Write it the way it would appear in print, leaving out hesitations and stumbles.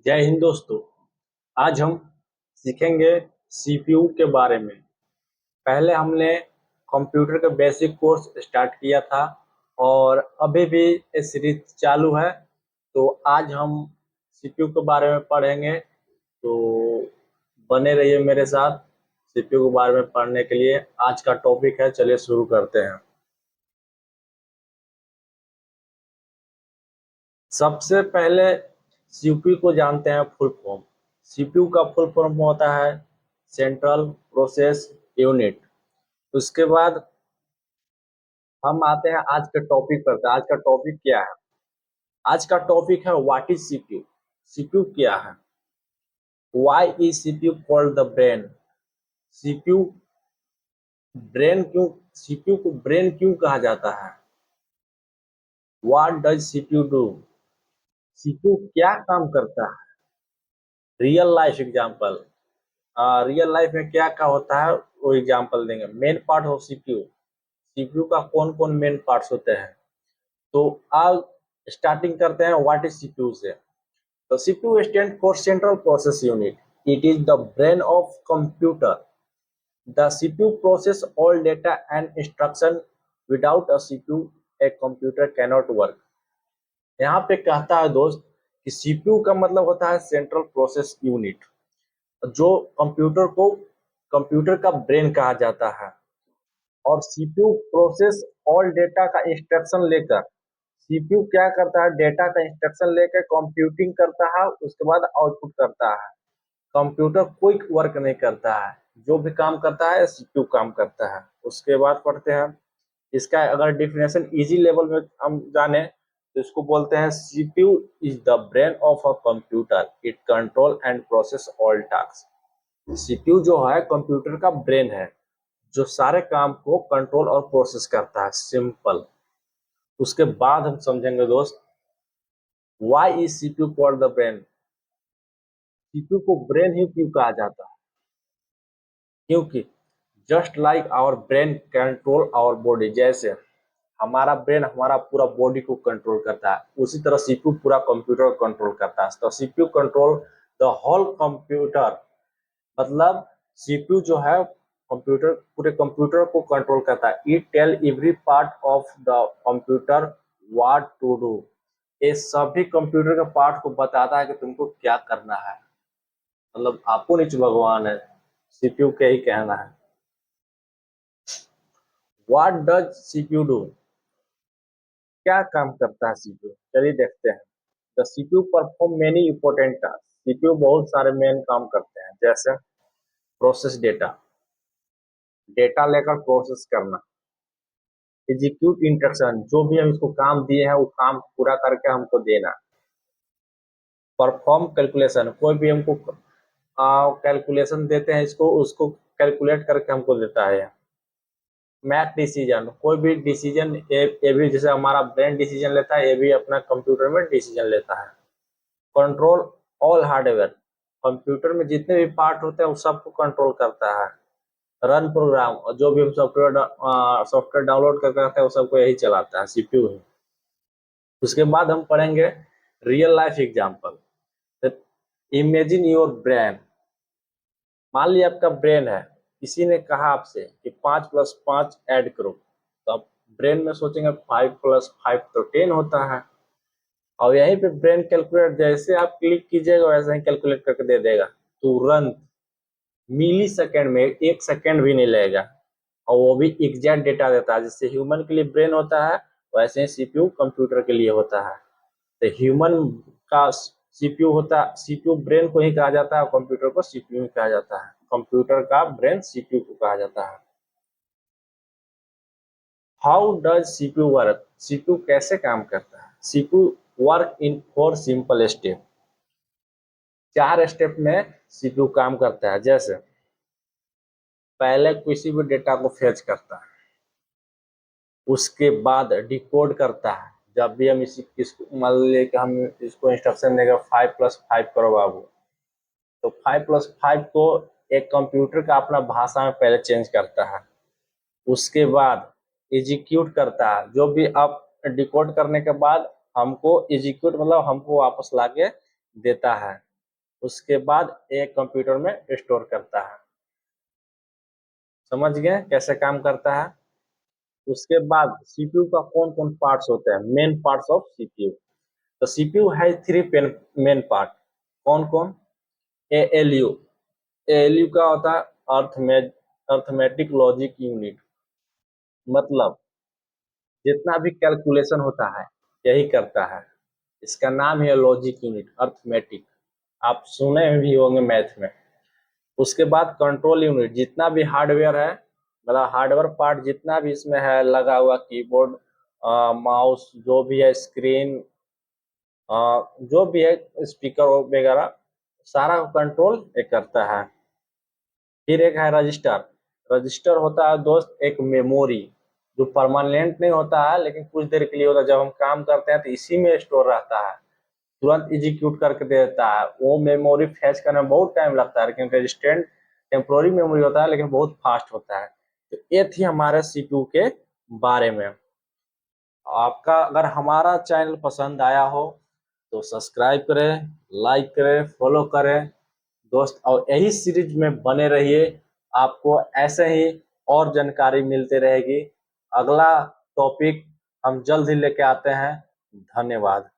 जय हिंद दोस्तों। आज हम सीखेंगे सीपीयू के बारे में। पहले हमने कंप्यूटर का बेसिक कोर्स स्टार्ट किया था और अभी भी ये सीरीज चालू है। तो आज हम सीपीयू के बारे में पढ़ेंगे। तो बने रहिए मेरे साथ सीपीयू के बारे में पढ़ने के लिए। आज का टॉपिक है, चलिए शुरू करते हैं। सबसे पहले सीपीयू को जानते हैं फुल फॉर्म। सीपीयू का फुल फॉर्म होता है सेंट्रल प्रोसेस यूनिट। उसके बाद हम आते हैं आज के टॉपिक पर। आज का टॉपिक क्या है? आज का टॉपिक है व्हाट इज सीपीयू। सीपीयू क्या है? Why is CPU called the brain? CPU brain क्यों? सीपीयू को ब्रेन क्यों कहा जाता है? What does CPU do? CPU क्या काम करता है? Real life example. Real life में क्या क्या होता है वो एग्जांपल देंगे। Main part of CPU. CPU का कौन कौन मेन पार्ट्स होते हैं? तो आज स्टार्टिंग करते हैं व्हाट इज सीपीयू से। तो CPU stands for Central Process Unit. It is the brain of computer. The CPU process all data and instruction. Without a CPU, a computer cannot work. यहाँ पे कहता है दोस्त कि CPU का मतलब होता है सेंट्रल प्रोसेस यूनिट, जो कंप्यूटर का ब्रेन कहा जाता है। और CPU प्रोसेस ऑल डेटा का इंस्ट्रक्शन लेकर, CPU क्या करता है? डेटा का इंस्ट्रक्शन लेकर कंप्यूटिंग करता है, उसके बाद आउटपुट करता है। कंप्यूटर कोई वर्क नहीं करता है, जो भी काम करता है सीपीयू काम करता है। उसके बाद पढ़ते हैं इसका अगर डेफिनेशन इजी लेवल में हम जाने तो इसको बोलते हैं CPU is the brain of a computer. It control and process all task. CPU जो है कंप्यूटर का ब्रेन है, जो सारे काम को कंट्रोल और प्रोसेस करता है। सिंपल। उसके बाद हम समझेंगे दोस्त why is CPU called the brain. CPU को ब्रेन ही क्यों कहा जाता है? क्योंकि just like our brain control our body, जैसे हमारा ब्रेन हमारा पूरा बॉडी को कंट्रोल करता है, उसी तरह सीपीयू पूरा कंप्यूटर को कंट्रोल करता है। तो CPU control the whole computer. मतलब सीपीयू जो है कंप्यूटर, पूरे कंप्यूटर को कंट्रोल करता है। It tell every part of the computer what to do. ये सभी कंप्यूटर के पार्ट को बताता है कि तुमको क्या करना है। मतलब आपको नहीं, भगवान है, सीपीयू के ही कहना है। What does CPU do? क्या काम करता है सीपीयू? चलिए देखते हैं। The CPU perform many important task. CPU बहुत सारे मेन काम करते हैं, जैसे प्रोसेस डेटा, डेटा लेकर प्रोसेस करना। एग्जीक्यूट इंस्ट्रक्शन, जो भी हम इसको काम दिए हैं वो काम पूरा करके हमको देना। परफॉर्म कैलकुलेशन, कोई भी हमको कैलकुलेशन देते हैं इसको, उसको कैलकुलेट करके हमको देता है। मैथ डिसीजन, कोई भी डिसीजन ये भी जैसे हमारा ब्रेन डिसीजन लेता है, ये भी अपना कंप्यूटर में डिसीजन लेता है। कंट्रोल ऑल हार्डवेयर, कंप्यूटर में जितने भी पार्ट होते हैं वो सबको कंट्रोल करता है। रन प्रोग्राम, और जो भी हम सॉफ्टवेयर डाउनलोड करके रखते हैं वो सबको यही चलाता है, सीपीयू ही। उसके बाद हम पढ़ेंगे real life example. Imagine your brain. मान लिया आपका ब्रेन है, किसी ने कहा आपसे कि 5+5 ऐड करो, तो आप ब्रेन में सोचेंगे 5+5 तो 10 होता है। और यहीं पे ब्रेन कैलकुलेट, जैसे आप क्लिक कीजिएगा वैसे ही कैलकुलेट करके दे देगा तुरंत, मिली सेकेंड में, 1 सेकेंड भी नहीं लगेगा। और वो भी एग्जैक्ट डेटा देता है। जैसे ह्यूमन के लिए ब्रेन होता है, वैसे ही सीपीयू कंप्यूटर के लिए होता है। तो ह्यूमन का सीपीयू होता है, सीपीयू ब्रेन को ही कहा जाता है, और कंप्यूटर को सीपीयू ही कहा जाता है। कंप्यूटर का ब्रेन सीपीयू को कहा जाता है। How does CPU work? CPU कैसे काम करता है? CPU work in 4 simple step. 4 step में सीपीयू काम करता है। जैसे पहले किसी भी डेटा को फेच करता है, उसके बाद डिकोड करता है। जब भी हम इसको मान लीजिए कि हम इसको इंस्ट्रक्शन देगा 5+5 करो बाबू, तो 5+5 को एक कंप्यूटर का अपना भाषा में पहले चेंज करता है। उसके बाद एग्जीक्यूट करता है। जो भी आप डिकोड करने के बाद हमको एग्जीक्यूट मतलब हमको वापस लाके देता है। उसके बाद एक कंप्यूटर में स्टोर करता है। समझ गए कैसे काम करता है? उसके बाद सीपीयू का कौन कौन पार्ट्स होते हैं, मेन पार्ट्स ऑफ सीपीयू। तो सीपीयू है थ्री मेन पार्ट। कौन कौन? एएलयू। एएलयू का होता है अर्थमेटिक लॉजिक यूनिट, मतलब जितना भी कैलकुलेशन होता है यही करता है। इसका नाम है लॉजिक यूनिट, अर्थमेटिक। आप सुने भी होंगे मैथ में। उसके बाद कंट्रोल यूनिट, जितना भी हार्डवेयर है, मतलब हार्डवेयर पार्ट जितना भी इसमें है लगा हुआ, कीबोर्ड, माउस, जो भी है, स्क्रीन, जो भी है, स्पीकर वगैरह, सारा कंट्रोल ये करता है। फिर एक है रजिस्टर। रजिस्टर होता है दोस्त एक मेमोरी, जो परमानेंट नहीं होता है लेकिन कुछ देर के लिए होता है। जब हम काम करते हैं तो इसी में स्टोर रहता है, तुरंत एग्जीक्यूट करके दे देता है। वो मेमोरी फैच करने में बहुत टाइम लगता है, लेकिन रेजिस्टेंट टेम्पोररी मेमोरी होता है लेकिन बहुत फास्ट होता है। तो ये थी हमारे सीपीयू के बारे में। आपका अगर हमारा चैनल पसंद आया हो तो सब्सक्राइब करें, लाइक करें, फॉलो करें दोस्त, और यही सीरीज में बने रहिए। आपको ऐसे ही और जानकारी मिलती रहेगी। अगला टॉपिक हम जल्द ही लेके आते हैं। धन्यवाद।